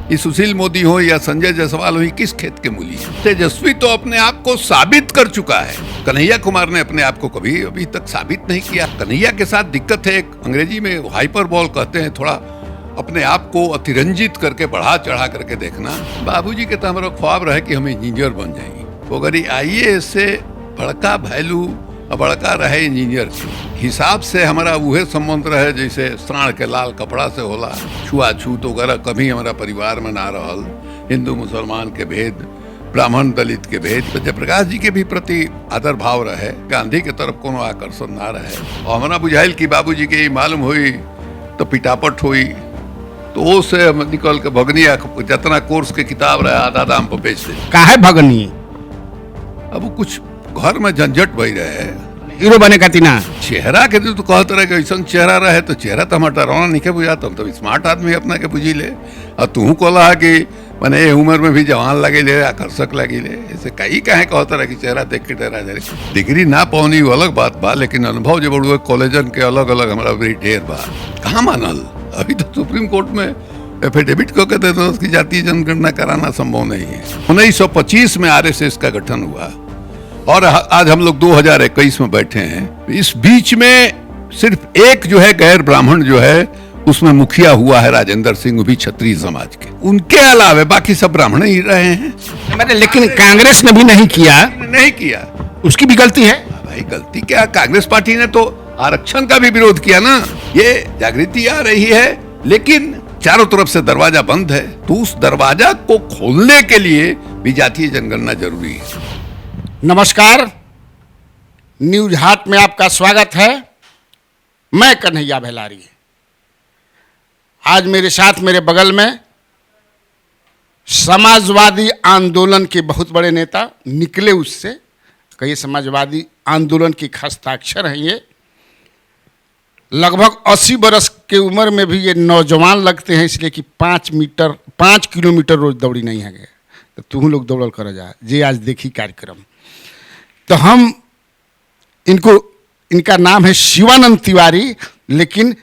ये सुशील मोदी हो या संजय जायसवाल हो, ये किस खेत के मूली है? तेजस्वी तो अपने आप को साबित कर चुका है। कन्हैया कुमार ने अपने आप को कभी अभी तक साबित नहीं किया। कन्हैया के साथ दिक्कत है, एक अंग्रेजी में हाइपरबॉल कहते हैं, थोड़ा अपने आप को अतिरंजित करके बढ़ा चढ़ा करके देखना। बाबूजी के तो हमारा ख्वाब रहे कि हम इंजीनियर बन जाएंगे, अगर आईएएस से बड़का वैल्यू बड़का रहे इंजीनियर के हिसाब से हमारा वह संबंध रहे जैसे साढ़ के लाल कपड़ा से होला, छुआछूत वगैरह कभी हमारा परिवार में ना रहल, हिंदू मुसलमान के भेद, ब्राह्मण दलित के भेद, जयप्रकाश जी के भी प्रति आदर भाव रहे, गांधी के तरफ कोनो आकर्षण ना रहे। और हमारा बुझाइल कि बाबूजी के मालूम हुई तो पिटापट हुई, तो वो से निकल के भगनिया जितना कोर्स के किताब रहे आधा दाम पर बेच दे। काहे भगनी? अब वो कुछ घर में झंझट भई रहे, हीरो बने खातिर ना। चेहरा के तो कहते रहे कि ऐसा चेहरा रहे तो चेहरा तो हमारा डरावना नहीं के बुझाता, हम तो स्मार्ट आदमी अपना के बुझी ले। और तू कहला कि मैंने ये उम्र में भी जवान लगे ले, आकर्षक लगे ले, ऐसे कहीं कहे कहते रहे कि चेहरा देख के डरा जाए। डिग्री ना पानी वो अलग बात बा, लेकिन अनुभव जो बड़ुए कॉलेजन के अलग अलग हमारा भी ढेर बा। कहाँ मानल? अभी तो सुप्रीम कोर्ट में एफिडेविट को कहते थे उसकी जातीय जनगणना कराना संभव नहीं है। 1925 में आरएसएस का गठन हुआ और आज हम लोग 2021 में बैठे हैं। इस बीच में सिर्फ एक जो है गैर ब्राह्मण जो है उसमें मुखिया हुआ है राजेंद्र सिंह, भी क्षत्रिय समाज के। उनके अलावा बाकी सब ब्राह्मण ही रहे हैं। लेकिन कांग्रेस ने भी नहीं किया, उसकी भी गलती है। भाई गलती क्या, कांग्रेस पार्टी ने तो आरक्षण का भी विरोध किया ना। ये जागृति आ रही है लेकिन चारों तरफ से दरवाजा बंद है, तो उस दरवाजा को खोलने के लिए भी जातीय जनगणना जरूरी है। नमस्कार, न्यूज हाट में आपका स्वागत है। मैं कन्हैया भेलारी। आज मेरे साथ मेरे बगल में समाजवादी आंदोलन के बहुत बड़े नेता निकले, उससे कई समाजवादी आंदोलन की हस्ताक्षर हैं। ये लगभग 80 बरस के उम्र में भी ये नौजवान लगते हैं, इसलिए कि 5 किलोमीटर रोज दौड़ी नहीं है। तो तुम लोग दौड़ल कर जा जे आज देखी कार्यक्रम। तो हम इनका नाम है शिवानंद तिवारी, लेकिन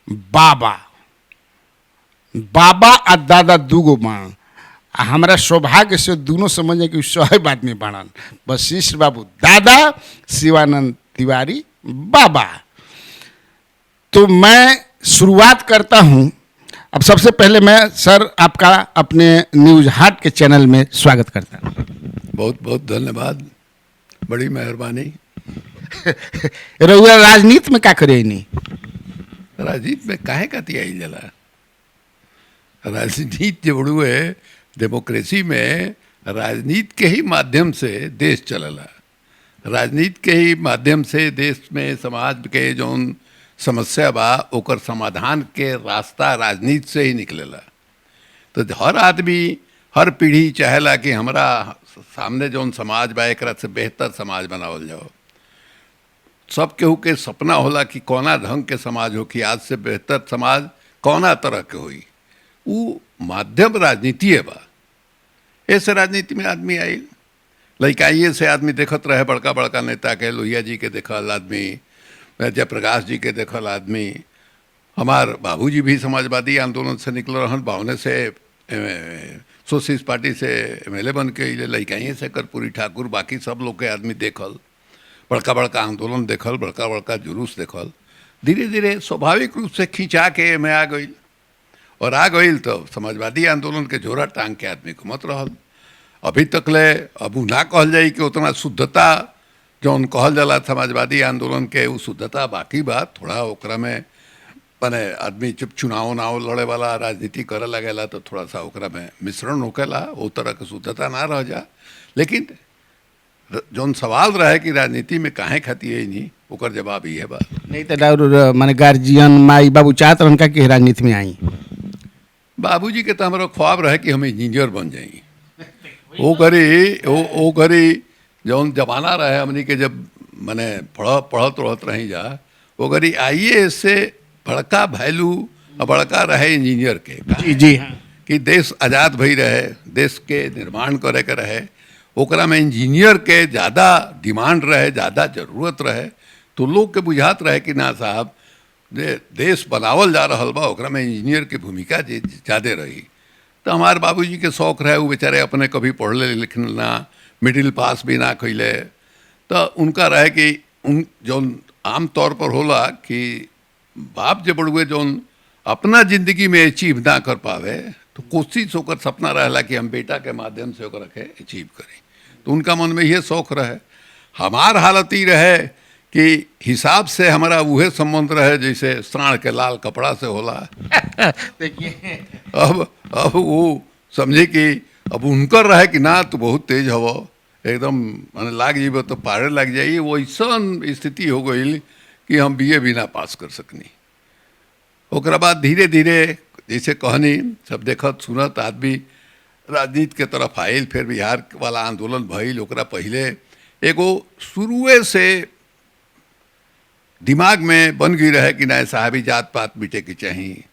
बाबा आ दादा दूगो माँ। हमारा सौभाग्य से दोनों समझे कि 100 आदमी बाणन। वशिष्ठ बाबू दादा, शिवानंद तिवारी बाबा। तो मैं शुरुआत करता हूँ। अब सबसे पहले मैं सर आपका अपने न्यूज हाट के चैनल में स्वागत करता हूँ। बहुत बहुत धन्यवाद, बड़ी मेहरबानी। रउआ राजनीति में क्या करे? नहीं राजनीति में काहे कती आई जला? राजनीति जो बड़ू है, डेमोक्रेसी में राजनीति के ही माध्यम से देश चलला। राजनीति के ही माध्यम से देश में समाज के जौन समस्या बा ओकर समाधान के रास्ता राजनीति से ही निकलेला। तो हर आदमी हर पीढ़ी चाहेला कि हमारा सामने जौन समाज बा एक से बेहतर समाज बनावल जाओ। सब केहू के सपना होला कि कौना ढंग के समाज हो, कि आज से बेहतर समाज कौना तरह के होई। वो माध्यम राजनीति है बा। ऐसे राजनीति में आदमी आई लइकाइए से आदमी देखत रहे, बड़का बड़का नेता के, लोहिया जी के देखल आदमी, जयप्रकाश जी के देखल आदमी। हमार बाबूजी भी समाजवादी आंदोलन से निकल रहन, बावने से सोशलिस्ट पार्टी से एमएलए बन के लइकाइए से कर्पूरी ठाकुर, बाकी सब लोग के आदमी देखल, बड़का बड़का आंदोलन देखल, बड़का बड़का जुलूस देखल। धीरे धीरे स्वाभाविक रूप से खिंचा के में आ गई और आ गई तो समाजवादी आंदोलन के जोरा टांग के आदमी को मत रहल। अभी तक ले अब ना कहल जाए कि उतना शुद्धता जौन कहल जाला समाजवादी आंदोलन के, वो शुद्धता बाकी बात थोड़ा ओकरा में माने आदमी जब चुनाव लड़े वाला राजनीति करे लगेला तो थोड़ा सा ओकरा में मिश्रण होकेला, वो तरह के शुद्धता ना रह जा। लेकिन जौन सवाल रहे कि राजनीति में काहे खाती है नहीं, ओकर जवाब ये बा। नहीं तो माने गार्जियन माई बाबू चाहत उनका कि राजनीति में आई। बाबूजी के तो हमारा ख्वाब रहे कि हम इंजीनियर बन जाएंगे। वो करी जौन जमाना रहे हमनी के, जब मैंने पढ़त रही जा, वो करी आईएएस से बड़का वैल्यू और बड़का रहे इंजीनियर के। जी हाँ। कि देश आज़ाद भई रहे, देश के निर्माण करे के रहे, ओकरा में इंजीनियर के ज़्यादा डिमांड रहे, ज़्यादा ज़रूरत रहे। तो लोग के बुझात रहे कि ना साहब देश बनावल जा रहा बा, ओकरा में इंजीनियर की भूमिका ज़्यादा रही। तो हमारे बाबूजी के शौक रहे, वो बेचारे अपने कभी पढ़ले लिखना, मिडिल पास भी ना कैले, तो उनका रहे कि उन जौन आम तौर पर होला कि बाप जे बड़ुए जौन अपना जिंदगी में अचीव ना कर पावे तो कोशिश होकर सपना रहला कि हम बेटा के माध्यम से ओकरा के अचीव करी। तो उनका मन में ये शौक रहे। हमार हालत ही रहे कि हिसाब से हमारा उहे संबंध रहे जैसे साढ़ के लाल कपड़ा से होला। देखिए अब वो समझे कि अब उनकर रहे कि ना तू बहुत तेज हव, एकदम मैंने लाग जीव तो पारे लग जाइए, वो ऐसा स्थिति हो गई कि हम बीए भी ना पास कर सकनी। ओकरा बाद धीरे धीरे जैसे कहनी सब देखत सुनत आदमी राजनीति के तरफ आयल, फिर बिहार वाला आंदोलन भइल। ओकरा पहले एगो शुरुए से दिमाग में बन गई रहे कि ना साहबी जात पात मिटे के चाहिए।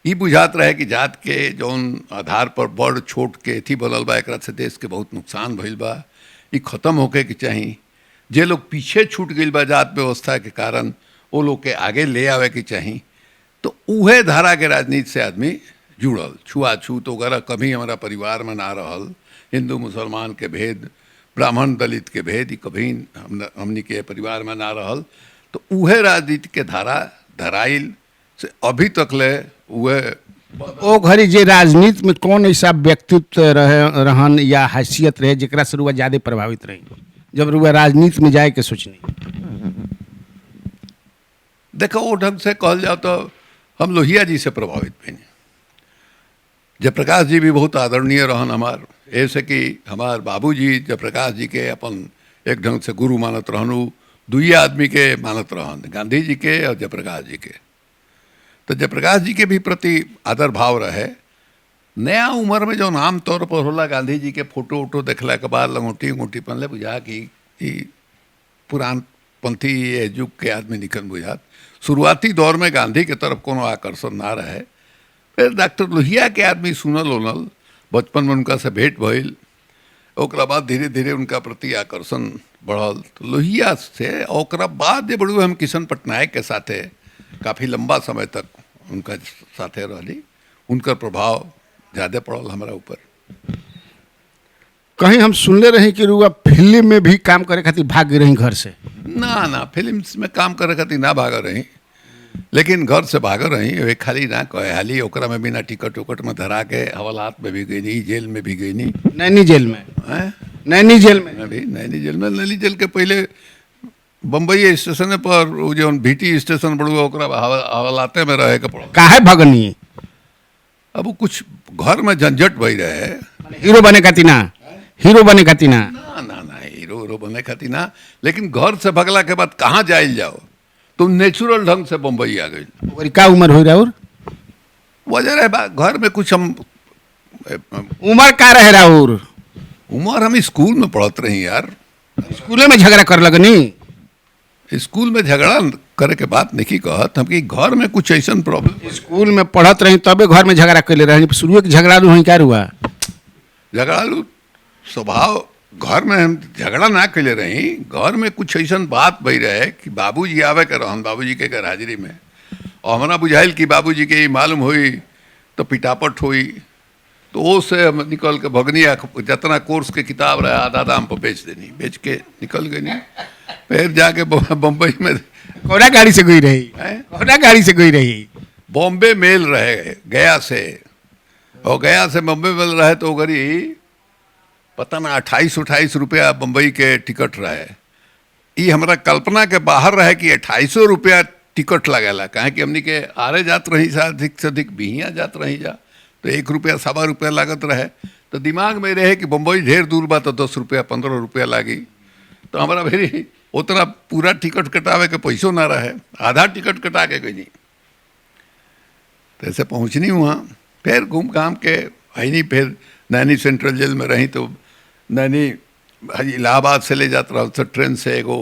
ई बुझात रहे कि जात के जौन आधार पर बड़ छोट के अथी बनल बा, एकरा से देश के बहुत नुकसान भइल बा, ई खत्म होके के चाहिए। जे लोग पीछे छूट गई बा जात व्यवस्था के कारण, वो लोग के आगे ले आवे के चाहिए। तो उहे धारा के राजनीति से आदमी जुड़ल। छुआछूत वगैरह कभी हमारा परिवार में ना रहल। हिंदू मुसलमान के भेद, ब्राह्मण दलित के भेद ई कभी हमनी के परिवार में ना रहल। तो उहे राजनीति के धारा धराइल से अभी तक ले उहे। ओ घड़ी जे राजनीति में कौन ऐसा व्यक्तित्व रहे रहन या हैसियत रहे जेकरा से रुआ ज्यादा प्रभावित रही जब रुआ राजनीति में जाए के सोचनी? देखो वो ढंग से कहल जाओ तो हम लोहिया जी से प्रभावित भइनी। जयप्रकाश जी भी बहुत आदरणीय रहन हमार, ऐसे कि हमार बाबूजी जयप्रकाश जी के अपन एक ढंग से गुरु मानत रहनु। दुई आदमी के मानत रहन, गांधी जी के और जयप्रकाश जी के। तो जयप्रकाश जी के भी प्रति आदर भाव रहे। नया उम्र में जो आम तौर पर होला, गांधी जी के फोटो वोटो देखला के बाद लंगोटी उंगोटी पहनले बुझा कि पुरान पंथी ये युग के आदमी निकल बुझात। शुरुआती दौर में गांधी के तरफ कोनो आकर्षण ना रहे। फिर डॉक्टर लोहिया के आदमी सुनल उनल, बचपन में उनका से भेंट भइल, ओकरा बाद धीरे धीरे उनका प्रति आकर्षण बढ़ल। तो लोहिया से ओकरा बाद जे बड़ू हम किशन पटनायक के साथे काफ़ी लंबा समय तक उनका साथे रहली। उनका प्रभाव ज़्यादा पड़ल हमारा ऊपर। कहीं हम सुनले रही कि रुआ फिल्म में भी काम करे खातिर भाग गई रही घर से? ना ना, फिल्म में काम करे खातिर ना भाग रही, लेकिन घर से भाग रही। वे खाली ना कहे हाली ओकरा में बिना टिकट उकट में धरा के हवालात में भी गई नहीं, जेल में भी गई नहीं। नैनी जेल में? हैं? नैनी जेल में अभी नैनी जेल में। नैनी जेल के पहले बम्बई स्टेशन पर वो जो भीटी स्टेशन बड़ू ओकरा हवालाते में रहे के पड़ो। काहे भगनी? अब वो कुछ घर में झंझट भई रहे। हीरो बने खातिर ना? हीरो बने खातिर ना? ना ना ना, हीरो बने खातिर ना, लेकिन घर से भगला के बाद कहाँ जाइल जाओ, तुम नेचुरल ढंग से बम्बई आ गई। और का उम्र हो रहा? और वजह रहे घर में कुछ हम उम्र का रहे राउर? उम्र हम स्कूल में पढ़त रही यार। स्कूले में झगड़ा कर लगनी? स्कूल में झगड़ा करे के बात नहीं कहत हम कि घर में कुछ ऐसा प्रॉब्लम। स्कूल में पढ़त रही तबे घर में झगड़ा कर ले रही? शुरू के झगड़ालू हुई क्या हुआ? झगड़ालू स्वभाव घर में हम झगड़ा ना कैले रही। घर में कुछ ऐसा बात भई रहे कि बाबूजी आवे के रहन, बाबूजी के घर हाजिरी में, और हमारा बुझाइल कि बाबूजी के मालूम हुई तो पिटापट हुई। तो वो से हम निकल के भगनी, जितना कोर्स के किताब रहे आधा दाम पर बेच देनी, बेच के निकल गई नहीं। फिर जाके बम्बई में कौना गाड़ी से गई रही? कौना गाड़ी से गई रही? बॉम्बे मेल रहे गया से, और गया से बम्बे मेल रहे तो गरी पता ना 28 रुपया बम्बई के टिकट रहे। ये हमारा कल्पना के बाहर रहे कि 2800 रुपया टिकट लगेला, कहे कि हमनी के आरे जात रही सा, अधिक से अधिक बिहिया जात रही जा, तो 1 रुपया 1.25 रुपया लागत रहे। तो दिमाग में रहे कि बम्बई ढेर दूर बा तो 10 रुपया 15 रुपया लागी। तो हमारा भाई उतना पूरा टिकट कटावे के पैसों ना रहे, आधा टिकट कटा के गई। तो ऐसे पहुँचनी वहाँ, फिर घूम घाम के आई नहीं। फिर नैनी सेंट्रल जेल में रही तो नैनी इलाहाबाद से ले जाता रहा तो ट्रेन से एगो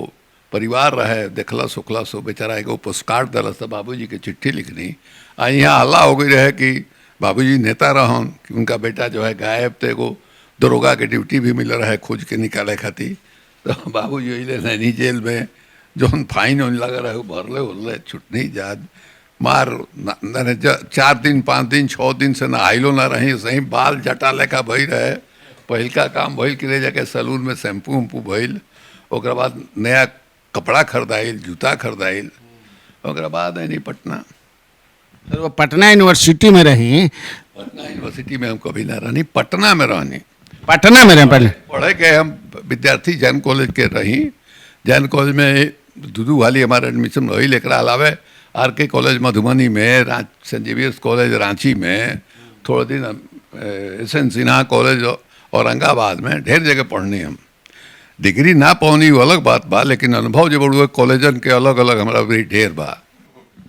परिवार रहे, देखला सुखला सो बेचारा एगो पोस्ट कार्ड दिला था, बाबूजी के चिट्ठी लिखनी। आ यहाँ हल्ला हो गई रहे कि बाबूजी नेता रहन कि उनका बेटा जो है गायब। तो एगो दरोगा के ड्यूटी भी मिल रहा है खोज के निकाले खातिर। तो बाबूजी अइले नैनी जेल में जौन फाइन लगा रहे भरले उरले छुटनी जाद मार 4 दिन 5 दिन 6 दिन से नहाइलो ना रही, सही बाल जटा लेखा भई रहे। पहिलका काम भइल कि ले जाके सैलून में शैम्पू उम्पू भइल, ओकरा बाद नया कपड़ा खरीदाइल, जूता खरीदाइल, ओकरा बाद नहीं पटना। सर वो पटना यूनिवर्सिटी में रही? पटना यूनिवर्सिटी में हम कभी ना रहनी, पटना में रहनी। पटना में रहे पहले? पढ़े के हम विद्यार्थी जैन कॉलेज के रही। जैन कॉलेज में दूधू वाली हमारा एडमिशन रही, लेकर अलावे आर के कॉलेज मधुबनी में, सेंट जेवियर्स कॉलेज रांची में, थोड़े दिन S N Sinha college Aurangabad में, ढेर जगह पढ़नी हम। डिग्री ना पानी वो अलग बात बा, लेकिन अनुभव जो बड़ुए कॉलेजन के अलग अलग हमारा भी ढेर बा।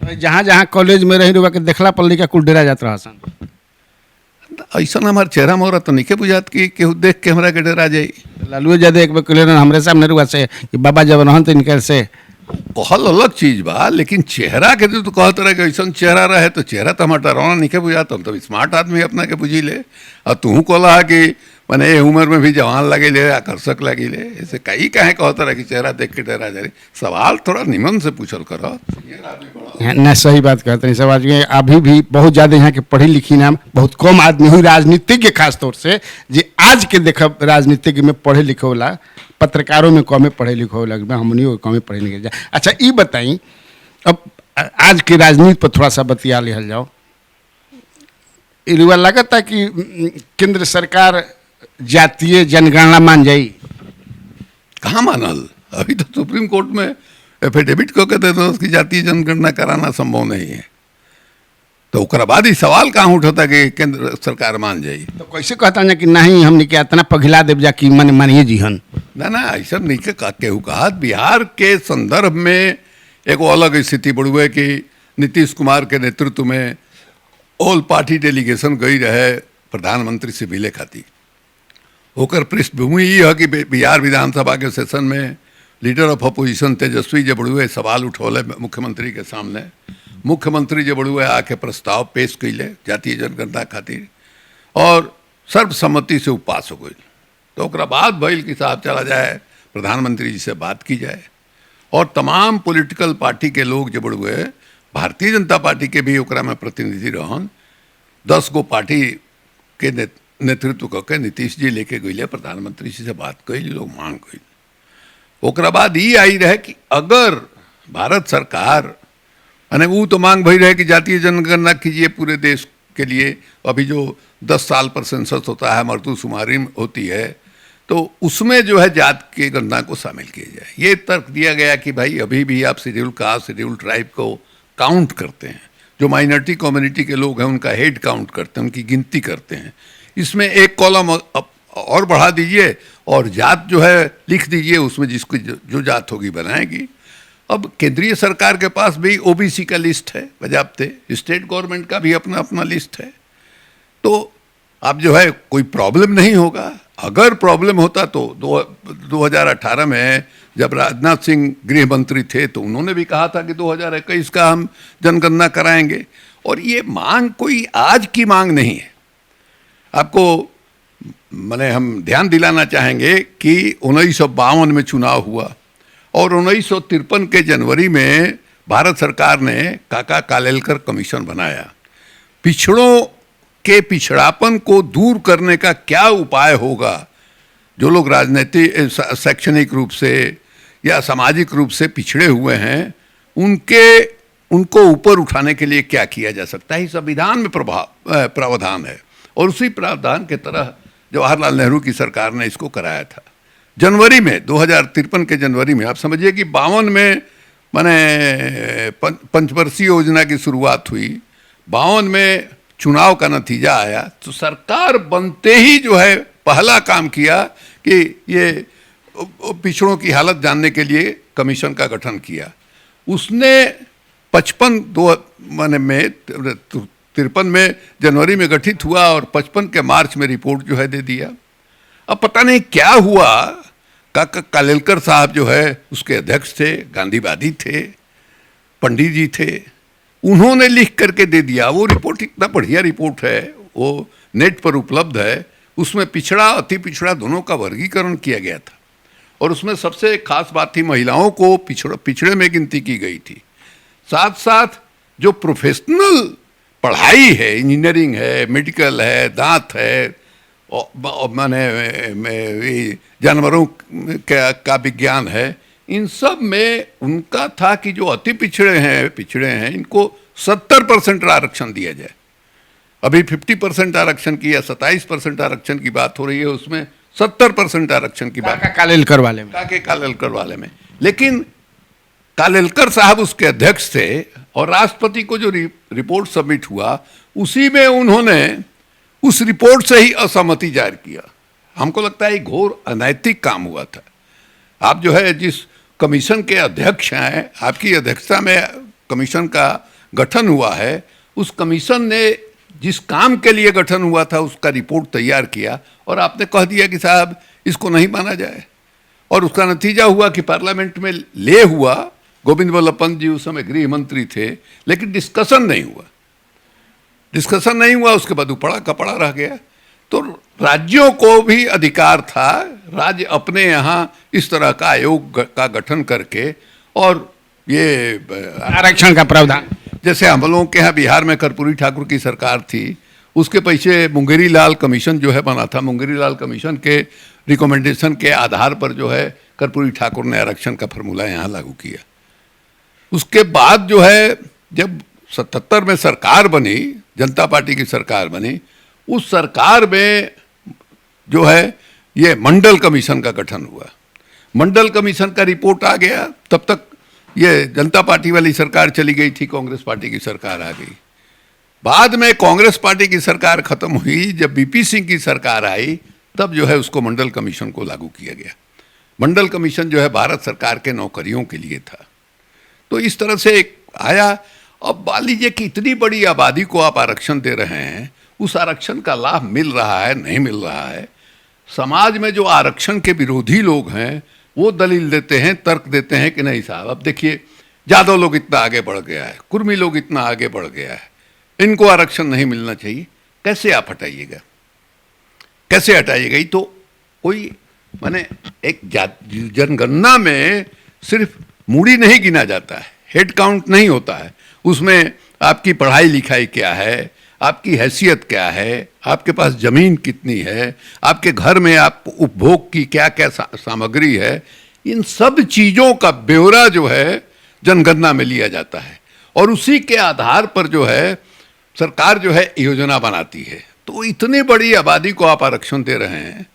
जहाँ जहाँ कॉलेज में रही रुआ के देखला पल्ली का कुल डेरा जात रहा सन? ऐसा हमारे चेहरा मोहरा तो नहीं के बुझात कि केहू देख के हमरा के डरा जाई। लालू यादव एक बार कहले हमरे सामने रुआ से कि बाबा जब रहन तो इनके से कहल अलग चीज बा, लेकिन चेहरा के तो कहत रहे कि ऐसा चेहरा रहे तो चेहरा तो हमारा डरावना नहीं के बुझाता। हम तो स्मार्ट आदमी अपना के बुझी ले, और तू कहला कि मैंने ये उम्र में भी जवान लगे ले, आकर्षक लगे ले, ऐसे कई कहे कहता रहे कि चेहरा देख के डरा जा रही। सवाल थोड़ा निमन से पूछल करो। न सही बात कहते हैं समाज में अभी भी बहुत ज़्यादा यहाँ के पढ़ी लिखी नाम बहुत कम आदमी हुई, राजनीतिज्ञ खास तौर से जे आज के देखब राजनीतिज्ञ में पढ़े लिखे वाला, पत्रकारों में कमे पढ़े लिखे वाला, हमनी कमे पढ़े लिखे जा। अच्छा ये बताई, अब आज की राजनीति पर थोड़ा सा बतिया लिहल जाओ। इरुआ लगता कि केंद्र सरकार जातीय जनगणना मान जाई? कहाँ मानल? अभी तो सुप्रीम कोर्ट में एफिडेविट को कहते थे उसकी जातीय जनगणना कराना संभव नहीं है। तो ओकरा बाद ही सवाल कहाँ उठता कि केंद्र सरकार मान जाई? तो कैसे कहता ना कि नहीं हमने क्या इतना पघिला देव जा कि मन मानिए जी हन? ना ऐसा नहीं के केहू कहा। बिहार के संदर्भ में एगो अलग स्थिति बढ़ुए कि नीतीश कुमार के नेतृत्व में ऑल पार्टी डेलीगेशन गई रहे प्रधानमंत्री से मिले खातिर। होकर पृष्ठभूमि ये है कि बिहार विधानसभा के सेशन में लीडर ऑफ अपोजिशन तेजस्वी जे बड़ुए सवाल उठौले मुख्यमंत्री के सामने। मुख्यमंत्री जे बड़ुए आके प्रस्ताव पेश कैले जातीय जनगणना खातिर, और सर्वसम्मति से पास हो गई। तो ओकरा बाद भइल कि साहब चला जाए प्रधानमंत्री जी से बात की जाए, और तमाम पॉलिटिकल पार्टी के लोग जो बड़ुए, भारतीय जनता पार्टी के भी ओकरा में प्रतिनिधि रहन, 10 गो पार्टी के नेतृत्व करके नीतीश जी लेके गई प्रधानमंत्री जी से बात कैल, लोग मांग गई। ओकरा बाद ये आई रहे कि अगर भारत सरकार, यानी वो तो मांग भई रहे कि जातीय जनगणना कीजिए पूरे देश के लिए। अभी जो 10 साल पर सेंसस होता है, मर्दूशुमारी होती है, तो उसमें जो है जात के गणना को शामिल किया जाए। ये तर्क दिया गया कि भाई अभी भी आप शेड्यूल कास्ट, शेड्यूल ट्राइब को काउंट करते हैं, जो माइनॉरिटी कम्युनिटी के लोग हैं उनका हेड काउंट करते हैं, उनकी गिनती करते हैं। इसमें एक कॉलम और बढ़ा दीजिए और जात जो है लिख दीजिए, उसमें जिसको जो जात होगी बनाएगी। अब केंद्रीय सरकार के पास भी ओबीसी का लिस्ट है बजाबते, स्टेट गवर्नमेंट का भी अपना अपना लिस्ट है। तो अब जो है कोई प्रॉब्लम नहीं होगा। अगर प्रॉब्लम होता तो 2018 में जब राजनाथ सिंह गृह मंत्री थे तो उन्होंने भी कहा था कि 2021 का हम जनगणना कराएंगे। और ये मांग कोई आज की मांग नहीं है। आपको माने हम ध्यान दिलाना चाहेंगे कि 1952 में चुनाव हुआ और 1953 के जनवरी में भारत सरकार ने काका कालेलकर कमीशन बनाया। पिछड़ों के पिछड़ापन को दूर करने का क्या उपाय होगा, जो लोग राजनीतिक शैक्षणिक रूप से या सामाजिक रूप से पिछड़े हुए हैं, उनको ऊपर उठाने के लिए क्या किया जा सकता है। संविधान में प्रावधान है, और उसी प्रावधान के तरह जवाहरलाल नेहरू की सरकार ने इसको कराया था। जनवरी में 2053 के जनवरी में आप समझिए कि 52 में माने पंचवर्षीय योजना की शुरुआत हुई, 52 में चुनाव का नतीजा आया, तो सरकार बनते ही जो है पहला काम किया कि ये पिछड़ों की हालत जानने के लिए कमीशन का गठन किया। उसने 53 में जनवरी में गठित हुआ और 55 के मार्च में रिपोर्ट जो है दे दिया। अब पता नहीं क्या हुआ, काका कालेलकर साहब जो है उसके अध्यक्ष थे, गांधीवादी थे, पंडित जी थे, उन्होंने लिख करके दे दिया। वो रिपोर्ट इतना बढ़िया रिपोर्ट है, वो नेट पर उपलब्ध है। उसमें पिछड़ा अति पिछड़ा दोनों का वर्गीकरण किया गया था, और उसमें सबसे खास बात थी महिलाओं को पिछड़े में गिनती की गई थी। साथ साथ जो प्रोफेशनल पढ़ाई है, इंजीनियरिंग है, मेडिकल है, दांत है, और माने जानवरों का विज्ञान है, इन सब में उनका था कि जो अति पिछड़े हैं इनको 70% आरक्षण दिया जाए। अभी 50% आरक्षण की या 27% आरक्षण की बात हो रही है, उसमें 70% आरक्षण की बात कालेलकर वाले में, कालेलकर वाले में। लेकिन कालेलकर साहब उसके अध्यक्ष थे और राष्ट्रपति को जो रिपोर्ट सबमिट हुआ उसी में उन्होंने उस रिपोर्ट से ही असहमति जाहिर किया। हमको लगता है घोर अनैतिक काम हुआ था। आप जो है जिस कमीशन के अध्यक्ष हैं, आपकी अध्यक्षता में कमीशन का गठन हुआ है, उस कमीशन ने जिस काम के लिए गठन हुआ था उसका रिपोर्ट तैयार किया और आपने कह दिया कि साहब इसको नहीं माना जाए। और उसका नतीजा हुआ कि पार्लियामेंट में ले हुआ, गोविंद वल्लभ पंत जी उस समय गृह मंत्री थे, लेकिन डिस्कशन नहीं हुआ, उसके बाद पड़ा कपड़ा रह गया। तो राज्यों को भी अधिकार था, राज्य अपने यहाँ इस तरह का आयोग का गठन करके, और ये आरक्षण का प्रावधान, जैसे हम लोगों के यहाँ बिहार में कर्पूरी ठाकुर की सरकार थी, उसके पीछे मुंगेरी लाल कमीशन जो है बना था। मुंगेरी लाल कमीशन के रिकमेंडेशन के आधार पर जो है कर्पूरी ठाकुर ने आरक्षण का फॉर्मूला यहाँ लागू किया। उसके बाद जो है जब 77 में सरकार बनी, जनता पार्टी की सरकार बनी, उस सरकार में जो है ये मंडल कमीशन का गठन हुआ। मंडल कमीशन का रिपोर्ट आ गया, तब तक ये जनता पार्टी वाली सरकार चली गई थी, कांग्रेस पार्टी की सरकार आ गई। बाद में कांग्रेस पार्टी की सरकार खत्म हुई, जब बीपी सिंह की सरकार आई तब जो है उसको मंडल कमीशन को लागू किया गया। मंडल कमीशन जो है भारत सरकार के नौकरियों के लिए था। तो इस तरह से एक आया। अब मान लीजिए कि इतनी बड़ी आबादी को आप आरक्षण दे रहे हैं, उस आरक्षण का लाभ मिल रहा है नहीं मिल रहा है। समाज में जो आरक्षण के विरोधी लोग हैं वो दलील देते हैं, तर्क देते हैं कि नहीं साहब, अब देखिए यादव लोग इतना आगे बढ़ गया है, कुर्मी लोग इतना आगे बढ़ गया है, इनको आरक्षण नहीं मिलना चाहिए। कैसे आप हटाइएगा, कैसे हटाइएगा? ये तो कोई माने एक जनगणना में सिर्फ मूड़ी नहीं गिना जाता है, हेड काउंट नहीं होता है, उसमें आपकी पढ़ाई लिखाई क्या है, आपकी हैसियत क्या है, आपके पास ज़मीन कितनी है, आपके घर में आप उपभोग की क्या क्या सामग्री है, इन सब चीज़ों का ब्यौरा जो है जनगणना में लिया जाता है और उसी के आधार पर जो है सरकार जो है योजना बनाती है। तो इतनी बड़ी आबादी को आप आरक्षण दे रहे हैं,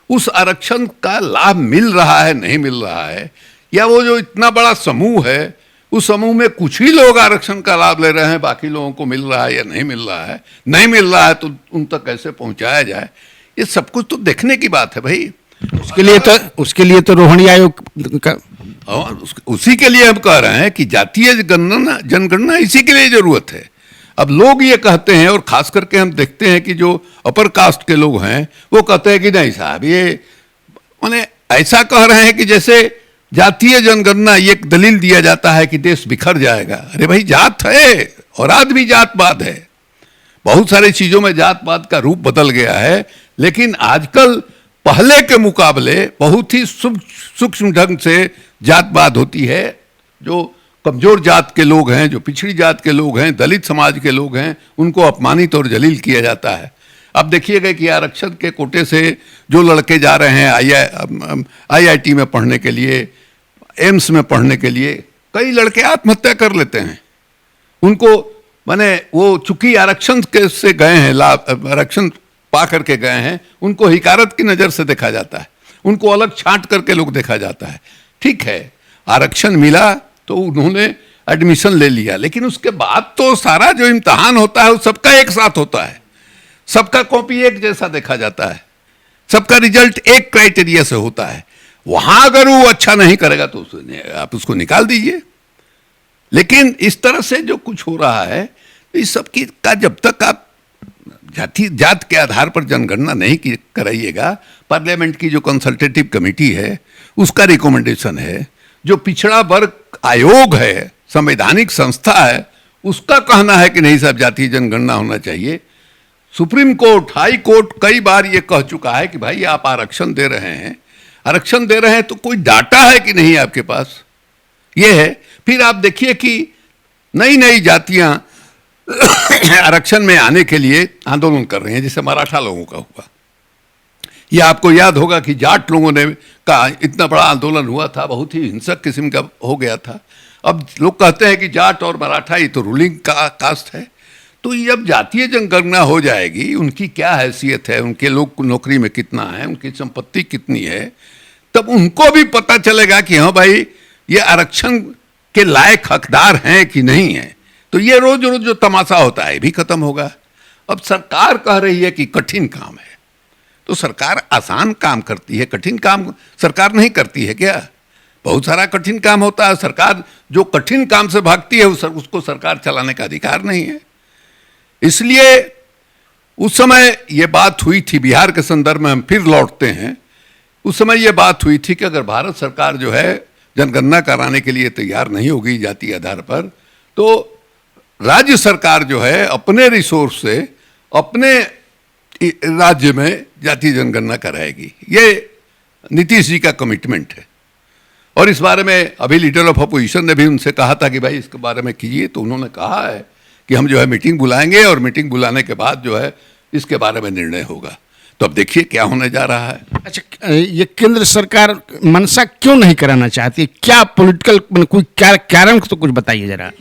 उस आरक्षण का लाभ मिल रहा है नहीं मिल रहा है, या वो जो इतना बड़ा समूह है उस समूह में कुछ ही लोग आरक्षण का लाभ ले रहे हैं, बाकी लोगों को मिल रहा है या नहीं मिल रहा है, नहीं मिल रहा है तो उन तक कैसे पहुंचाया जाए, ये सब कुछ तो देखने की बात है भाई। उसके लिए तो रोहिणी आयोग का, और उसी के लिए हम कह रहे हैं कि जातीय जनगणना इसी के लिए जरूरत है। अब लोग ये कहते हैं, और खास करके हम देखते हैं कि जो अपर कास्ट के लोग हैं वो कहते हैं कि नहीं साहब, ये माने ऐसा कह रहे हैं कि जैसे जातीय जनगणना ये एक दलील दिया जाता है कि देश बिखर जाएगा। अरे भाई, जात है और आज भी जातवाद है, बहुत सारी चीज़ों में जातवाद का रूप बदल गया है, लेकिन आजकल पहले के मुकाबले बहुत ही सूक्ष्म ढंग से जातवाद होती है। जो कमज़ोर जात के लोग हैं, जो पिछड़ी जात के लोग हैं, दलित समाज के लोग हैं, उनको अपमानित और जलील किया जाता है। अब देखिएगा कि आरक्षण के कोटे से जो लड़के जा रहे हैं IIT में पढ़ने के लिए, एम्स में पढ़ने के लिए, कई लड़के आत्महत्या कर लेते हैं। उनको माने वो चूंकि आरक्षण के से गए हैं, लाभ आरक्षण पा करके गए हैं, उनको हिकारत की नज़र से देखा जाता है, उनको अलग छांट करके लोग देखा जाता है। ठीक है, आरक्षण मिला तो उन्होंने एडमिशन ले लिया, लेकिन उसके बाद तो सारा जो इम्तहान होता है वो सबका एक साथ होता है, सबका कॉपी एक जैसा देखा जाता है, सबका रिजल्ट एक क्राइटेरिया से होता है। वहां अगर वो अच्छा नहीं करेगा तो आप उसको निकाल दीजिए। लेकिन इस तरह से जो कुछ हो रहा है, इस सब की का जब तक आप जात के आधार पर जनगणना नहीं कराइएगा, पार्लियामेंट की जो कंसल्टेटिव कमेटी है उसका रिकमेंडेशन है, जो पिछड़ा वर्ग आयोग है, संवैधानिक संस्था है, उसका कहना है कि नहीं साहब जातीय जनगणना होना चाहिए। सुप्रीम कोर्ट, हाई कोर्ट कई बार ये कह चुका है कि भाई आप आरक्षण दे रहे हैं, आरक्षण दे रहे हैं तो कोई डाटा है कि नहीं आपके पास, ये है। फिर आप देखिए कि नई नई जातियां आरक्षण में आने के लिए आंदोलन कर रहे हैं, जैसे मराठा लोगों का हुआ। ये आपको याद होगा कि जाट लोगों ने का इतना बड़ा आंदोलन हुआ था, बहुत ही हिंसक किस्म का हो गया था। अब लोग कहते हैं कि जाट और मराठा ये तो रूलिंग का कास्ट है, तो ये अब जातीय जनगणना हो जाएगी, उनकी क्या हैसियत है, उनके लोग नौकरी में कितना है, उनकी संपत्ति कितनी है, तब उनको भी पता चलेगा कि हाँ भाई ये आरक्षण के लायक हकदार हैं कि नहीं है। तो ये रोज रोज जो तमाशा होता है भी खत्म होगा। अब सरकार कह रही है कि कठिन काम है, तो सरकार आसान काम करती है, कठिन काम सरकार नहीं करती है क्या? बहुत सारा कठिन काम होता है। सरकार जो कठिन काम से भागती है उसको सरकार चलाने का अधिकार नहीं है। इसलिए उस समय ये बात हुई थी, बिहार के संदर्भ में हम फिर लौटते हैं, उस समय ये बात हुई थी कि अगर भारत सरकार जो है जनगणना कराने के लिए तैयार नहीं होगी जातीय आधार पर, तो राज्य सरकार जो है अपने रिसोर्स से अपने राज्य में जातीय जनगणना कराएगी। ये नीतीश जी का कमिटमेंट है। और इस बारे में अभी लीडर ऑफ अपोजिशन ने भी उनसे कहा था कि भाई इसके बारे में कीजिए, तो उन्होंने कहा है कि हम जो है मीटिंग बुलाएंगे और मीटिंग बुलाने के बाद जो है इसके बारे में निर्णय होगा। तो अब देखिए क्या होने जा रहा है। अच्छा, ये केंद्र सरकार मंशा क्यों नहीं कराना चाहती? क्या पॉलिटिकल कोई कारण तो कुछ बताइए जरा।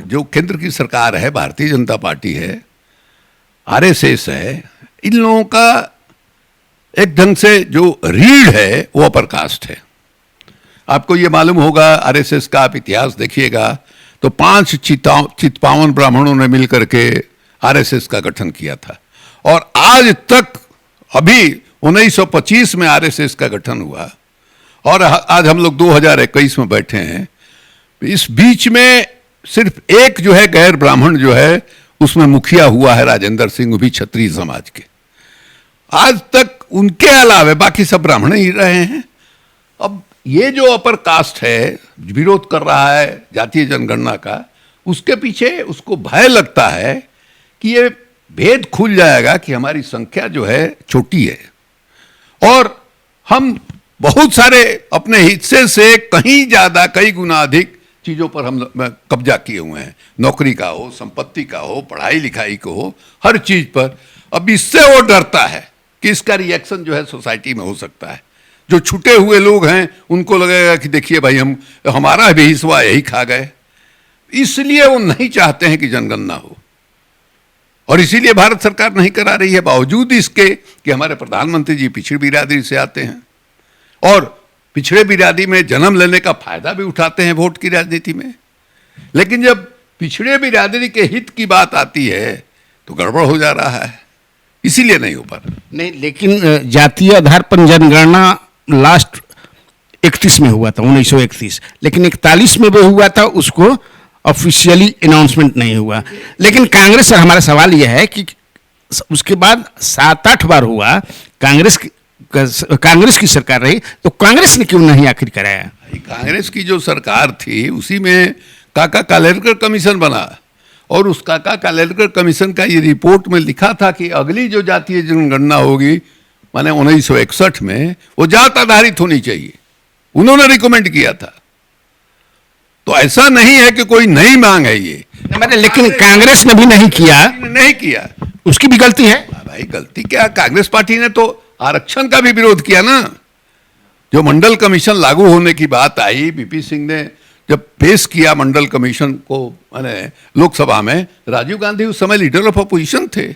जो केंद्र की सरकार है, भारतीय जनता पार्टी है, आरएसएस है, इन लोगों का एक ढंग से जो रीढ़ है वो अपर कास्ट है। आपको ये मालूम होगा, आरएसएस का आप इतिहास देखिएगा तो 5 चित्पावन ब्राह्मणों ने मिलकर के आरएसएस का गठन किया था, और आज तक अभी 1925 में आरएसएस का गठन हुआ और आज हम लोग 2021 में बैठे हैं। इस बीच में सिर्फ एक जो है गैर ब्राह्मण जो है उसमें मुखिया हुआ है, राजेंद्र सिंह, भी क्षत्रिय समाज के। आज तक उनके अलावे बाकी सब ब्राह्मण ही रहे हैं। अब ये जो अपर कास्ट है विरोध कर रहा है जातीय जनगणना का, उसके पीछे उसको भय लगता है कि ये भेद खुल जाएगा कि हमारी संख्या जो है छोटी है और हम बहुत सारे अपने हिस्से से कहीं ज्यादा, कई गुना अधिक चीजों पर हम कब्जा किए हुए हैं। नौकरी का हो, संपत्ति का हो, पढ़ाई लिखाई को हो, हर चीज पर। अब इससे वो डरता है कि इसका रिएक्शन जो है सोसाइटी में हो सकता है। जो छूटे हुए लोग हैं उनको लगेगा कि देखिए भाई हमारा भी हिस्सा यही खा गए। इसलिए वो नहीं चाहते हैं कि जनगणना हो, और इसीलिए भारत सरकार नहीं करा रही है, बावजूद इसके कि हमारे प्रधानमंत्री जी पिछड़ी बिरादरी से आते हैं और पिछड़े बिरादरी में जन्म लेने का फायदा भी उठाते हैं वोट की राजनीति में। लेकिन जब पिछड़े बिरादरी के हित की बात आती है तो गड़बड़ हो जा रहा है, इसीलिए नहीं हो पा रहा। नहीं, लेकिन जातीय आधार पर जनगणना लास्ट 31 में हुआ था, 1931, लेकिन 41 में भी हुआ था, उसको ऑफिशियली अनाउंसमेंट नहीं हुआ। लेकिन कांग्रेस से हमारा सवाल यह है कि उसके बाद 7-8 बार हुआ, कांग्रेस की सरकार रही, तो कांग्रेस ने क्यों नहीं आखिर कराया? कांग्रेस की जो सरकार थी उसी में काका कालेलकर कमीशन बना, और उस काका कालेलकर कमीशन का ये रिपोर्ट में लिखा था कि अगली जो जातीय जनगणना होगी माने 1961 में, वो जात आधारित होनी चाहिए। उन्होंने रिकमेंड किया था। तो ऐसा नहीं है कि कोई नई मांग है ये, लेकिन कांग्रेस ने भी नहीं किया, उसकी भी गलती है। भाई गलती क्या, कांग्रेस पार्टी ने तो आरक्षण का भी विरोध किया ना। जो मंडल कमीशन लागू होने की बात आई, बीपी सिंह ने जब पेश किया मंडल कमीशन को माने लोकसभा में, राजीव गांधी उस समय लीडर ऑफ अपोजिशन थे,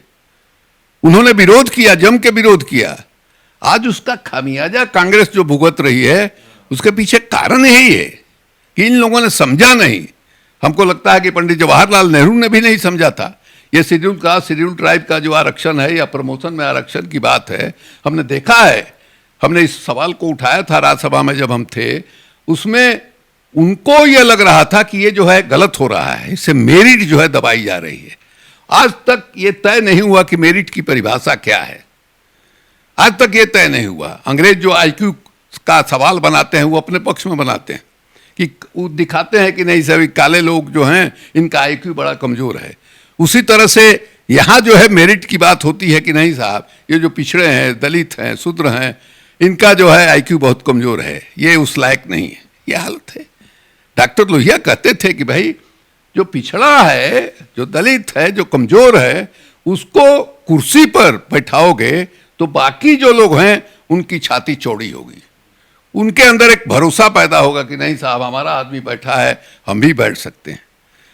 उन्होंने विरोध किया, जम के विरोध किया। आज उसका खामियाजा कांग्रेस जो भुगत रही है, उसके पीछे कारण यही है कि इन लोगों ने समझा नहीं। हमको लगता है कि पंडित जवाहरलाल नेहरू ने भी नहीं समझा था। ये शेड्यूल कास्ट, शेड्यूल ट्राइब का जो आरक्षण है या प्रमोशन में आरक्षण की बात है, हमने देखा है, हमने इस सवाल को उठाया था राज्यसभा में जब हम थे, उसमें उनको यह लग रहा था कि ये जो है गलत हो रहा है, इससे मेरिट जो है दबाई जा रही है। आज तक ये तय नहीं हुआ कि मेरिट की परिभाषा क्या है, आज तक ये तय नहीं हुआ। अंग्रेज जो आईक्यू का सवाल बनाते हैं वो अपने पक्ष में बनाते हैं कि वो दिखाते हैं कि नहीं सभी काले लोग जो हैं इनका आईक्यू बड़ा कमजोर है। उसी तरह से यहाँ जो है मेरिट की बात होती है कि नहीं साहब, ये जो पिछड़े हैं, दलित हैं, शूद्र हैं, इनका जो है आईक्यू बहुत कमजोर है, ये उस लायक नहीं है। ये हालत है। डॉक्टर लोहिया कहते थे कि भाई जो पिछड़ा है, जो दलित है, जो कमजोर है, उसको कुर्सी पर बैठाओगे तो बाकी जो लोग हैं उनकी छाती चौड़ी होगी, उनके अंदर एक भरोसा पैदा होगा कि नहीं साहब हमारा आदमी बैठा है, हम भी बैठ सकते हैं।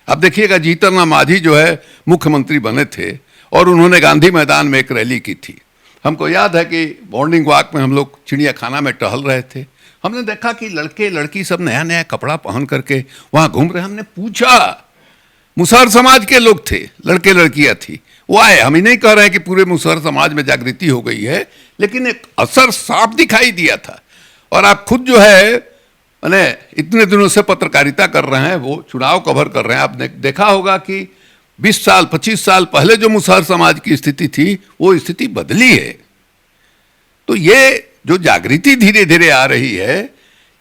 अब देखिएगा जीतन राम मांझी जो है मुख्यमंत्री बने थे और उन्होंने गांधी मैदान में एक रैली की थी। हमको याद है कि मॉर्निंग वॉक में हम लोग चिड़ियाखाना में टहल रहे थे, हमने देखा कि लड़के लड़की सब नया नया कपड़ा पहन करके वहाँ घूम रहे। हमने पूछा, मुसहर समाज के लोग थे, लड़के लड़कियाँ थी, वो आए। हम ही नहीं कह रहे हैं कि पूरे मुसहर समाज में जागृति हो गई है, लेकिन एक असर साफ दिखाई दिया था। और आप खुद जो है मैंने इतने दिनों से पत्रकारिता कर रहे हैं, वो चुनाव कवर कर रहे हैं, आपने देखा होगा कि 20 साल 25 साल पहले जो मुसहर समाज की स्थिति थी वो स्थिति बदली है। तो ये जो जागृति धीरे धीरे आ रही है,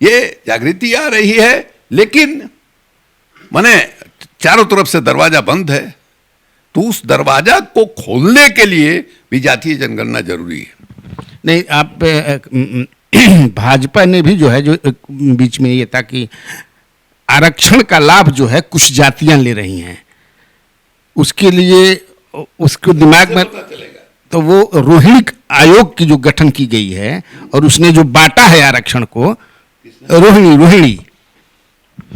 ये जागृति आ रही है, लेकिन माने चारों तरफ से दरवाजा बंद है, तो उस दरवाजा को खोलने के लिए भी जातीय जनगणना जरूरी है। नहीं, आप भाजपा ने भी जो है जो बीच में ये था कि आरक्षण का लाभ जो है कुछ जातियां ले रही हैं, उसके लिए उसको दिमाग में तो वो रोहिणी आयोग की जो गठन की गई है और उसने जो बांटा है आरक्षण को, रोहिणी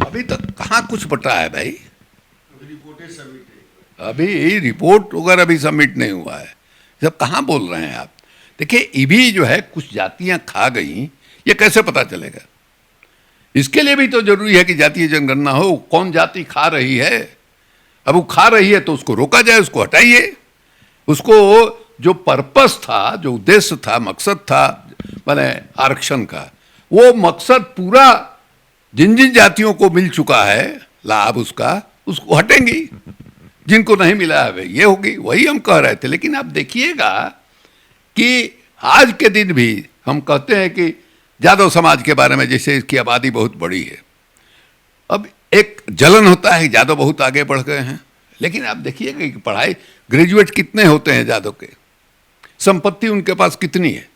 अभी तक कहाँ कुछ बटा है भाई, अभी रिपोर्ट वगैरह अभी सबमिट नहीं हुआ है, जब कहाँ बोल रहे हैं आप। देखिए ईवी जो है कुछ जातियां खा गई, ये कैसे पता चलेगा? इसके लिए भी तो जरूरी है कि जातीय जनगणना हो, कौन जाति खा रही है। अब वो खा रही है तो उसको रोका जाए, उसको हटाइए, उसको जो पर्पस था, जो उद्देश्य था, मकसद था माने आरक्षण का, वो मकसद पूरा जिन जिन जातियों को मिल चुका है लाभ उसका, उसको हटेंगी, जिनको नहीं मिला है ये होगी। वही हम कह रहे थे। लेकिन आप देखिएगा कि आज के दिन भी हम कहते हैं कि यादव समाज के बारे में, जैसे इसकी आबादी बहुत बड़ी है, अब एक जलन होता है यादव बहुत आगे बढ़ गए हैं, लेकिन आप देखिएगा कि पढ़ाई ग्रेजुएट कितने होते हैं यादव के, संपत्ति उनके पास कितनी है,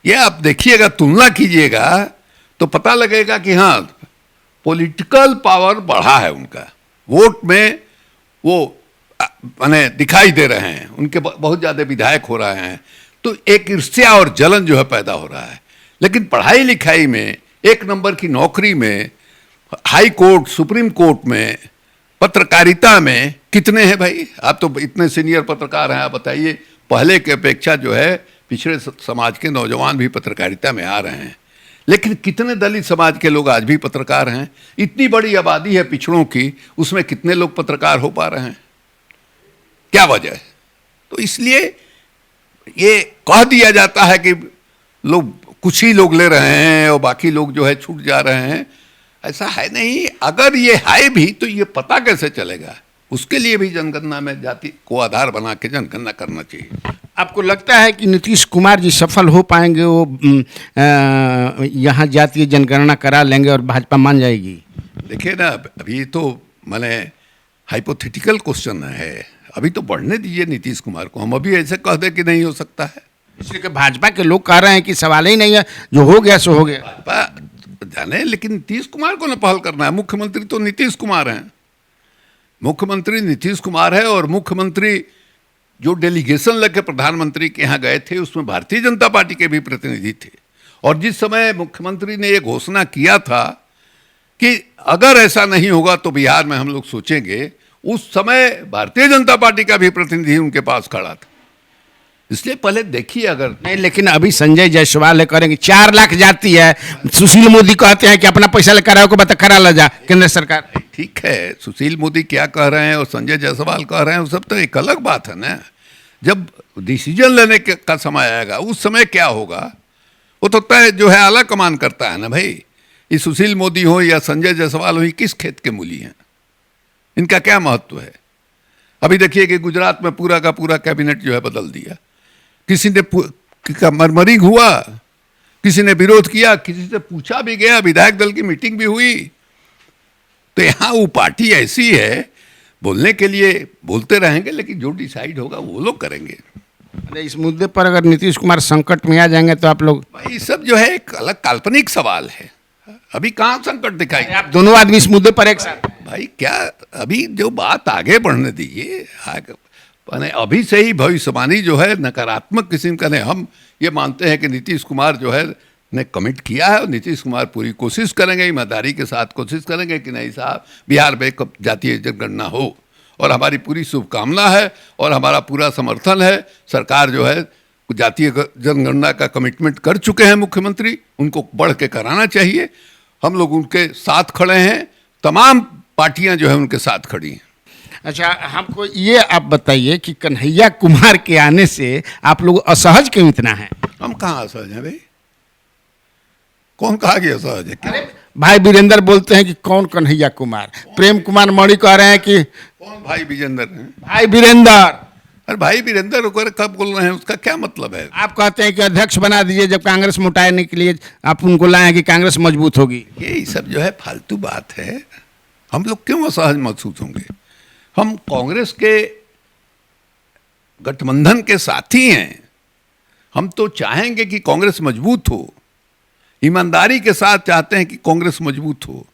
ये आप देखिएगा, तुलना कीजिएगा तो पता लगेगा कि हाँ पॉलिटिकल पावर बढ़ा है उनका, वोट में वो माने दिखाई दे रहे हैं, उनके बहुत ज़्यादा विधायक हो रहे हैं। तो एक ईर्ष्या और जलन जो है पैदा हो रहा है। लेकिन पढ़ाई लिखाई में, एक नंबर की नौकरी में, हाई कोर्ट सुप्रीम कोर्ट में, पत्रकारिता में कितने हैं भाई? आप तो इतने सीनियर पत्रकार हैं, आप बताइए, पहले की अपेक्षा जो है पिछड़े समाज के नौजवान भी पत्रकारिता में आ रहे हैं, लेकिन कितने दलित समाज के लोग आज भी पत्रकार हैं? इतनी बड़ी आबादी है पिछड़ों की, उसमें कितने लोग पत्रकार हो पा रहे हैं? क्या वजह है? तो इसलिए ये कह दिया जाता है कि लोग, कुछ ही लोग ले रहे हैं और बाकी लोग जो है छूट जा रहे हैं। ऐसा है नहीं। अगर ये है भी तो ये पता कैसे चलेगा? उसके लिए भी जनगणना में जाति को आधार बना के जनगणना करना चाहिए। आपको लगता है कि नीतीश कुमार जी सफल हो पाएंगे, वो यहाँ जातीय जनगणना करा लेंगे और भाजपा मान जाएगी? देखिए ना, अभी तो माने हाइपोथेटिकल क्वेश्चन है, अभी तो बढ़ने दीजिए नीतीश कुमार को। हम अभी ऐसे कह दें कि नहीं हो सकता है, इसलिए कि भाजपा के लोग कह रहे हैं कि सवाल ही नहीं है, जो हो गया सो हो गया। भाजपा जाने, लेकिन नीतीश कुमार को ना पहल करना है। मुख्यमंत्री तो नीतीश कुमार हैं, मुख्यमंत्री नीतीश कुमार है। और मुख्यमंत्री जो डेलीगेशन लेकर प्रधानमंत्री के यहाँ गए थे, उसमें भारतीय जनता पार्टी के भी प्रतिनिधि थे। और जिस समय मुख्यमंत्री ने ये घोषणा किया था कि अगर ऐसा नहीं होगा तो बिहार में हम लोग सोचेंगे, उस समय भारतीय जनता पार्टी का भी प्रतिनिधि उनके पास खड़ा था। इसलिए पहले देखिए। अगर नहीं, लेकिन अभी संजय जायसवाल करेंगे, 4 लाख जाती है, सुशील मोदी कहते हैं कि अपना पैसा लेकर आओ को बता करा ला जा केंद्र सरकार। ठीक है, सुशील मोदी क्या कह रहे हैं और संजय जायसवाल कह रहे हैं, वो सब तो एक अलग बात है ना। जब डिसीजन लेने का समय आएगा, उस समय क्या होगा वो तो तय जो है आला कमान करता है ना भाई। ये सुशील मोदी हो या संजय जायसवाल हो, ये किस खेत के मूली हैं, इनका क्या महत्व है? अभी देखिए कि गुजरात में पूरा का पूरा कैबिनेट जो है बदल दिया। किसी ने का मरमरिंग हुआ, किसी ने विरोध किया, किसी से पूछा भी गया, विधायक दल की मीटिंग भी हुई। तो यहाँ वो पार्टी ऐसी है, बोलने के लिए बोलते रहेंगे, लेकिन जो डिसाइड होगा वो लोग करेंगे। इस मुद्दे पर अगर नीतीश कुमार संकट में आ जाएंगे तो आप लोग, भाई सब जो है एक अलग काल्पनिक सवाल है, अभी कहाँ संकट दिखाई। आप दोनों आदमी इस मुद्दे पर एक साथ भाई क्या अभी जो बात आगे बढ़ने दीजिए माने अभी से ही भविष्यवाणी जो है नकारात्मक किस्म का नहीं। हम ये मानते हैं कि नीतीश कुमार जो है ने कमिट किया है और नीतीश कुमार पूरी कोशिश करेंगे, ईमानदारी के साथ कोशिश करेंगे कि नहीं साहब बिहार में जातीय जनगणना हो, और हमारी पूरी शुभकामना है और हमारा पूरा समर्थन है। सरकार जो है जातीय जनगणना का कमिटमेंट कर चुके हैं मुख्यमंत्री, उनको बढ़ के कराना चाहिए। हम लोग उनके साथ खड़े हैं, तमाम पार्टियां जो है उनके साथ खड़ी हैं। अच्छा, हमको ये आप बताइए कि कन्हैया कुमार के आने से आप लोग असहज क्यों इतना हैं? हम कहाँ असहज हैं भाई? कौन कहा कि असहज है? अरे भाई वीरेंद्र बोलते हैं कि कौन कन्हैया कुमार, प्रेम कुमार मौर्य कह रहे हैं कि कौन भाई विजेंद्र हैं? भाई वीरेंद्र। अरे भाई वीरेंद्र होकर कब बोल रहे हैं, उसका क्या मतलब है? आप कहते हैं कि अध्यक्ष बना दीजिए, जब कांग्रेस मुटाने के लिए आप उनको लाए कि कांग्रेस मजबूत होगी। ये सब जो है फालतू बात है। हम लोग क्यों असहज महसूस होंगे? हम कांग्रेस के गठबंधन के साथी हैं। हम तो चाहेंगे कि कांग्रेस मजबूत हो, ईमानदारी के साथ चाहते हैं कि कांग्रेस मजबूत हो।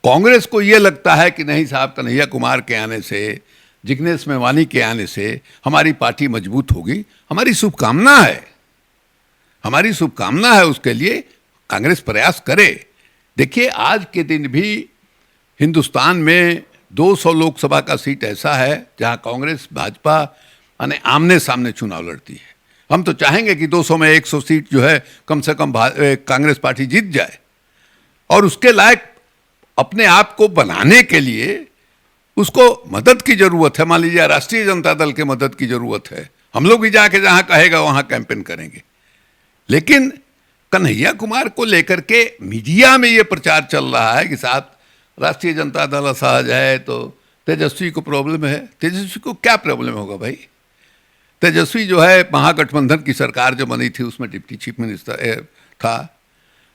कांग्रेस को ये लगता है कि नहीं साहब कन्हैया कुमार के आने से, जिग्नेश मेवानी के आने से हमारी पार्टी मजबूत होगी। हमारी शुभकामना है, हमारी शुभकामना है, उसके लिए कांग्रेस प्रयास करे। देखिए आज के दिन भी हिंदुस्तान में 200 लोकसभा का सीट ऐसा है जहां कांग्रेस भाजपा यानी आमने सामने चुनाव लड़ती है। हम तो चाहेंगे कि 200 में 100 सीट जो है कम से कम कांग्रेस पार्टी जीत जाए, और उसके लायक अपने आप को बनाने के लिए उसको मदद की जरूरत है। मान लीजिए राष्ट्रीय जनता दल के मदद की जरूरत है, हम लोग भी जाके जहां कहेगा वहां कैंपेन करेंगे। लेकिन कन्हैया कुमार को लेकर के मीडिया में ये प्रचार चल रहा है कि साहब राष्ट्रीय जनता दल असहज है तो तेजस्वी को प्रॉब्लम है। तेजस्वी को क्या प्रॉब्लम होगा भाई? तेजस्वी जो है महागठबंधन की सरकार जो बनी थी उसमें डिप्टी चीफ मिनिस्टर था।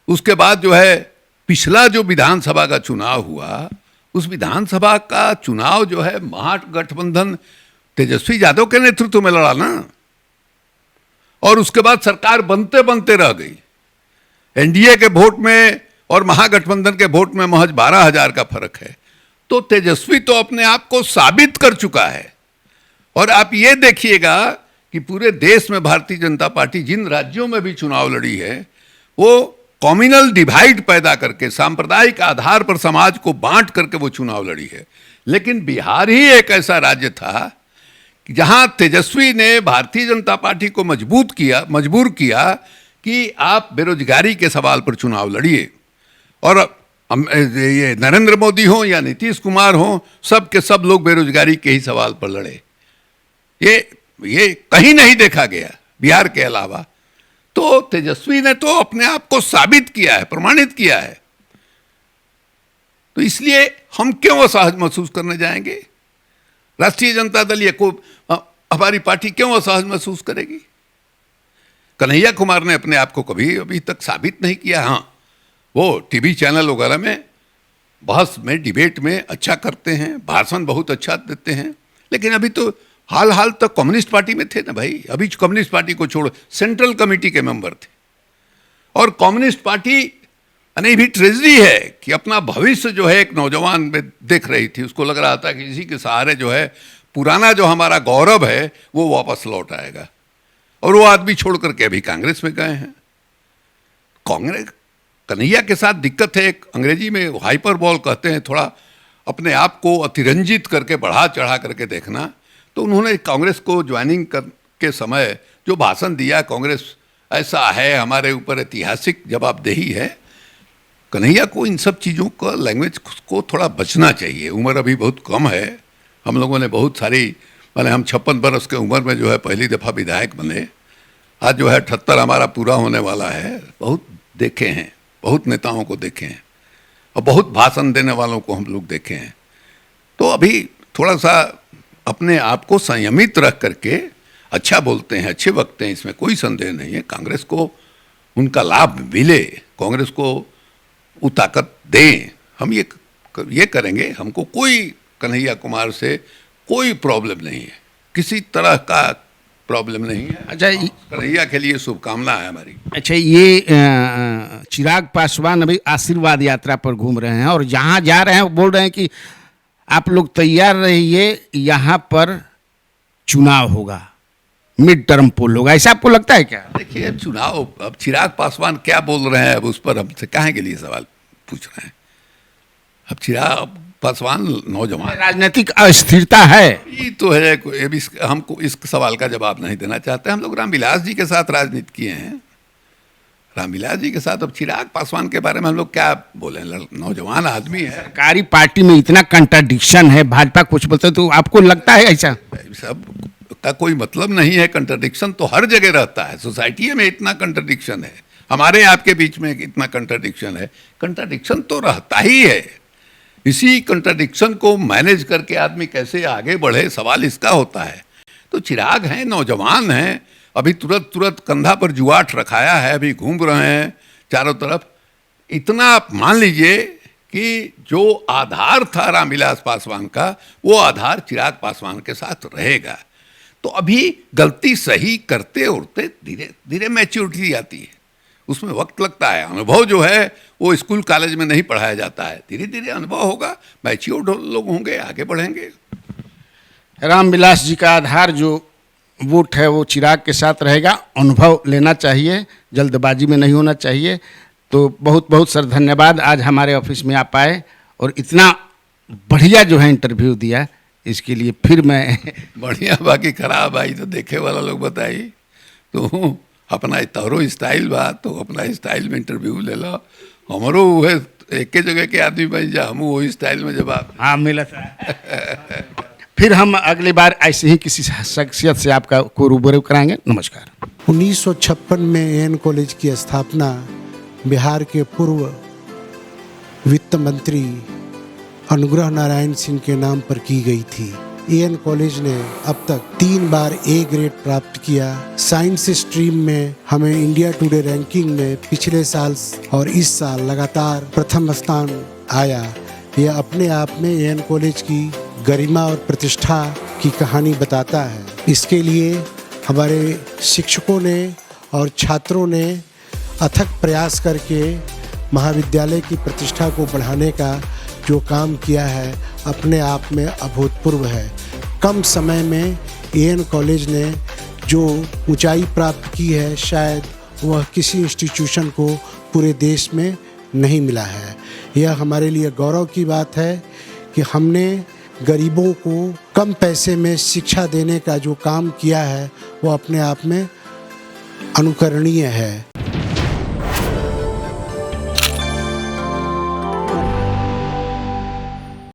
उसके बाद जो है पिछला जो विधानसभा का चुनाव हुआ, उस विधानसभा का चुनाव जो है महागठबंधन तेजस्वी यादव के नेतृत्व में लड़ा ना, और उसके बाद सरकार बनते बनते रह गई। एनडीए के वोट में और महागठबंधन के वोट में महज 12,000 का फर्क है। तो तेजस्वी तो अपने आप को साबित कर चुका है। और आप ये देखिएगा कि पूरे देश में भारतीय जनता पार्टी जिन राज्यों में भी चुनाव लड़ी है वो कम्युनल डिवाइड पैदा करके, सांप्रदायिक आधार पर समाज को बांट करके वो चुनाव लड़ी है। लेकिन बिहार ही एक ऐसा राज्य था कि जहां तेजस्वी ने भारतीय जनता पार्टी को मजबूर किया कि आप बेरोजगारी के सवाल पर चुनाव लड़िए। और ये नरेंद्र मोदी हो या नीतीश कुमार हो, सब के सब लोग बेरोजगारी के ही सवाल पर लड़े। ये कहीं नहीं देखा गया बिहार के अलावा। तो तेजस्वी ने तो अपने आप को साबित किया है, प्रमाणित किया है। तो इसलिए हम क्यों असहज महसूस करने जाएंगे? राष्ट्रीय जनता दल ये को हमारी पार्टी क्यों असहज महसूस करेगी? कन्हैया कुमार ने अपने आप को कभी अभी तक साबित नहीं किया। हाँ, वो टीवी चैनल वगैरह में बहस में, डिबेट में अच्छा करते हैं, भाषण बहुत अच्छा देते हैं। लेकिन अभी तो हाल तक कम्युनिस्ट पार्टी में थे ना भाई। अभी कम्युनिस्ट पार्टी को छोड़ो, सेंट्रल कमेटी के मेंबर थे। और कम्युनिस्ट पार्टी यानी भी ट्रेजरी है कि अपना भविष्य जो है एक नौजवान में देख रही थी। उसको लग रहा था कि इसी के सहारे जो है पुराना जो हमारा गौरव है वो वापस लौट आएगा। और वो आदमी छोड़ करके अभी कांग्रेस में गए हैं। कांग्रेस कन्हैया के साथ दिक्कत है, एक अंग्रेजी में हाइपरबॉल कहते हैं, थोड़ा अपने आप को अतिरंजित करके बढ़ा चढ़ा करके देखना। तो उन्होंने कांग्रेस को ज्वाइनिंग के समय जो भाषण दिया, कांग्रेस ऐसा है, हमारे ऊपर ऐतिहासिक जवाबदेही है। कन्हैया को इन सब चीज़ों का लैंग्वेज को थोड़ा बचना चाहिए। उम्र अभी बहुत कम है। हम लोगों ने बहुत सारी, माने हम 56 बरस के उम्र में जो है पहली दफ़ा विधायक बने। आज जो है 78 हमारा पूरा होने वाला है। बहुत देखे हैं, बहुत नेताओं को देखे हैं और बहुत भाषण देने वालों को हम लोग देखे हैं। तो अभी थोड़ा सा अपने आप को संयमित रख करके अच्छा बोलते हैं, अच्छे वक्ते हैं, इसमें कोई संदेह नहीं है। कांग्रेस को उनका लाभ मिले, कांग्रेस को वो ताकत दें, हम ये करेंगे। हमको कोई कन्हैया कुमार से कोई प्रॉब्लम नहीं है, किसी तरह का प्रॉब्लम नहीं है। अच्छा, कन्हैया के लिए शुभकामना है हमारी। अच्छा, ये चिराग पासवान अभी आशीर्वाद यात्रा पर घूम रहे हैं और जहाँ जा रहे हैं वो बोल रहे हैं कि आप लोग तैयार रहिए, यहाँ पर चुनाव होगा, मिड टर्म पोल होगा, ऐसा आपको लगता है क्या? देखिए, अब चुनाव, अब चिराग पासवान क्या बोल रहे हैं, अब उस पर हमसे काहे के लिए सवाल पूछ रहे हैं? अब चिराग पासवान नौजवान, राजनीतिक अस्थिरता है। ये तो है, अब हमको इस सवाल का जवाब नहीं देना चाहते। हम लोग रामविलास जी के साथ राजनीति किए हैं, रामविलास जी के साथ। अब चिराग पासवान के बारे में हम लोग क्या बोले, नौजवान आदमी है। सरकारी पार्टी में इतना कंट्राडिक्शन है, भाजपा कुछ बोलते तो आपको लगता है ऐसा? सब का कोई मतलब नहीं है, कंट्राडिक्शन तो हर जगह रहता है। सोसाइटी में इतना कंट्राडिक्शन है, हमारे आपके बीच में इतना कंट्राडिक्शन है, कंट्राडिक्शन तो रहता ही है। इसी कंट्राडिक्शन को मैनेज करके आदमी कैसे आगे बढ़े, सवाल इसका होता है। तो चिराग हैं, नौजवान हैं, अभी तुरंत तुरंत कंधा पर जुआट रखाया है, अभी घूम रहे हैं चारों तरफ। इतना आप मान लीजिए कि जो आधार था रामविलास पासवान का, वो आधार चिराग पासवान के साथ रहेगा। तो अभी गलती सही करते उड़ते धीरे धीरे मैच्योरिटी आती है, उसमें वक्त लगता है। अनुभव जो है वो स्कूल कॉलेज में नहीं पढ़ाया जाता है, धीरे धीरे अनुभव होगा, मैच्योर्ड लोग होंगे, आगे बढ़ेंगे। रामविलास जी का आधार जो वोट है वो चिराग के साथ रहेगा। अनुभव लेना चाहिए, जल्दबाजी में नहीं होना चाहिए। तो बहुत बहुत सर धन्यवाद, आज हमारे ऑफिस में आप आए और इतना बढ़िया जो है इंटरव्यू दिया, इसके लिए फिर मैं बढ़िया, बाकी खराब आई तो देखे वाला लोग बताई। तो अपना तोहरो स्टाइल बा, तो अपना स्टाइल में इंटरव्यू ले लो। हमारो है एक जगह के आदमी बन जा, हम वही स्टाइल में जवाब। हाँ मिला था। फिर हम अगली बार ऐसे ही किसी शख्सियत से आपका को रूबरू कराएंगे। नमस्कार। 1956 में एएन कॉलेज की स्थापना बिहार के पूर्व वित्त मंत्री अनुग्रह नारायण सिंह के नाम पर की गई थी। एएन कॉलेज ने अब तक 3 बार ए ग्रेड प्राप्त किया। साइंस स्ट्रीम में हमें इंडिया टुडे रैंकिंग में पिछले साल और इस साल लगातार प्रथम स्थान आया। यह अपने आप में एएन कॉलेज की गरिमा और प्रतिष्ठा की कहानी बताता है। इसके लिए हमारे शिक्षकों ने और छात्रों ने अथक प्रयास करके महाविद्यालय की प्रतिष्ठा को बढ़ाने का जो काम किया है, अपने आप में अभूतपूर्व है। कम समय में एएन कॉलेज ने जो ऊंचाई प्राप्त की है, शायद वह किसी इंस्टीट्यूशन को पूरे देश में नहीं मिला है। यह हमारे लिए गौरव की बात है कि हमने गरीबों को कम पैसे में शिक्षा देने का जो काम किया है, वो अपने आप में अनुकरणीय है।